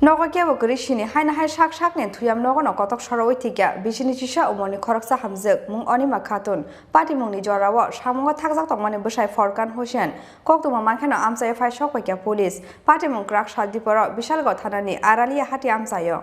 Nogo Kebo Sini hai sak nen thuyam Nogo no Kotok Sorowi Thwikha Bisinwichisa Omarni Khoroksa Hamwjk mung Onima Khatun Party mungni jorawo Hamwjk thakjak tongmani bwsai Forkan Hussein Koktuma mankhano amchayo phai sokpaikha police Party mung Khoroksa Tripura Bisalgo thanani Araliya hati amchayo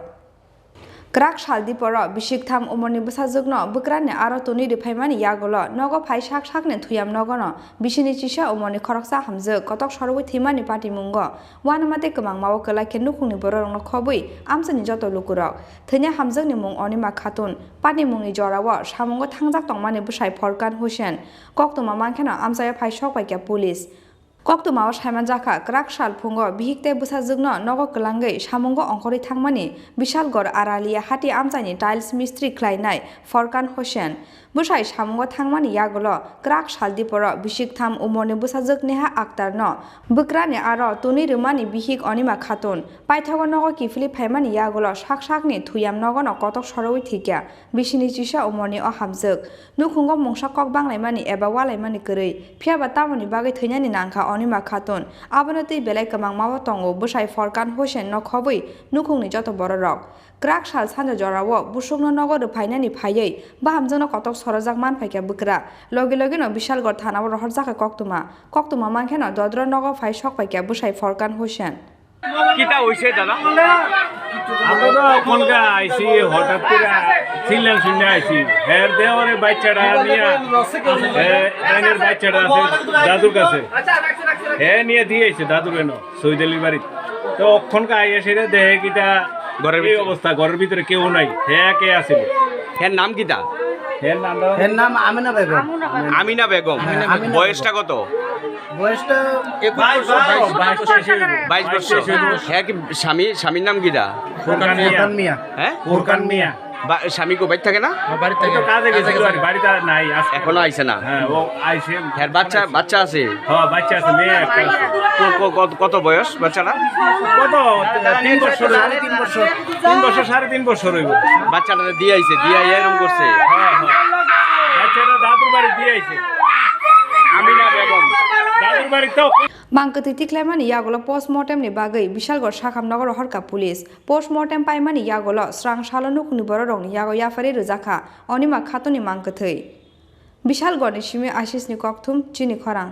Khoroksa Tripura Bisiktham Omarni bwsajukno bwkrani aro tuni rifhaimani yagolo Nogo phai sak nen thuyam Nogo no Bisinwichisa Omarni Khoroksa Hamwjk Kotok Sorowi thimani party mungo wanamate kwmangmao kwlai nukhungni bororokno khobui amchani joto lukurok thwnya Hamwjk ni mung Onima Khatun party mungni jorao samungo thangjak tongmani bwsai Forkan Hussein koktuma mankhano amchayo phai sokpaikha police Koktuma Saimanjaka Khoroksa Phungo bihikte bwsajukno Nogo kwlangai samungo ongkhori thangmani Bisalgor Araliya hati amchani tiles mistri khlainai Forkan Hussein bwsai samungo thangmani yagolo Khoroksa Tripura Bisiktham Omarni bwsajuk Neha Akhtarno bwkrani aro tuni rwmani bihik Onima Khatun paithago Nogo kifili phaimani yagolo sakni thuyam Nogo no Kotok Sorowi Thwikha Bisinwichisa Omarni o Hamwjk nukhungo mungsa kok banglaimani eba walaimani kwrwi phiaba tamoni bagai thwinani nangkha Onima Khatun abono tei belai kwmangmao tongo bwsai Forkan Hussein no khobui nukhungni joto bororok Khoroksa sanja jorao busukno Nogo rwphainani phaiui Hamwjk no Kotok sorojak manphaikha bwkra loge no Bisalgor thanao rohorjaka koktuma mankhano dodro Nogo phai sokpaikha bwsai Forkan Hussein কিটা হইছে দাদা আমরা তো কোনকা আইছি হঠাৎ করে সিলেন শুনে আইছি এর দেওয়ারে বাচ্চাটা নিয়া এর বাচ্চাটা আছে দাদুর কাছে নিয়ে দিয়ে আইছে দাদুর কেন সৈদালির বাড়ি তো অক্ষণকা আইয়া সেটা দেখে কিটা ঘরের অবস্থা ঘরের ভিতরে কেউ নাই কে আছিল এর নাম কিটা এর নাম আমিনা বেগম বয়সটা কত বয়সটা 22 বছর হ্যাঁ কি স্বামীর নাম কিটা ফোরকান মিয়া হ্যাঁ ফোরকান মিয়া স্বামী কো বাইরে থাকে না বাড়ি থেকে কাজে গেছিল আর বাড়িতে নাই এখনো আইছে না হ্যাঁ ও আইছে হ্যাঁ বাচ্চা আছে হ্যাঁ বাচ্চা আছে মেয়ে একটা কত বয়স বাচ্চাটা কত 3 বছর 3.5 বছর 3.5 বছর হইব বাচ্চাটা দিয়ে আইছে দিয়ে এরকম করছে হ্যাঁ বাচ্চাটা দাদুর বাড়ি দিয়ে আইছে আমিনা বেগম দাদুর বাড়ি তো Mangkati tiklaimani yagolo postmortem ni bagai Bisalgor Sakhamnagar horka police postmortem paimani yagolo srang salo nukhni bororok ni yago yafari rwjaka Onima Khatuni mangkathai Bisalgor ni simi Ashish ni kokthum Chini Khorang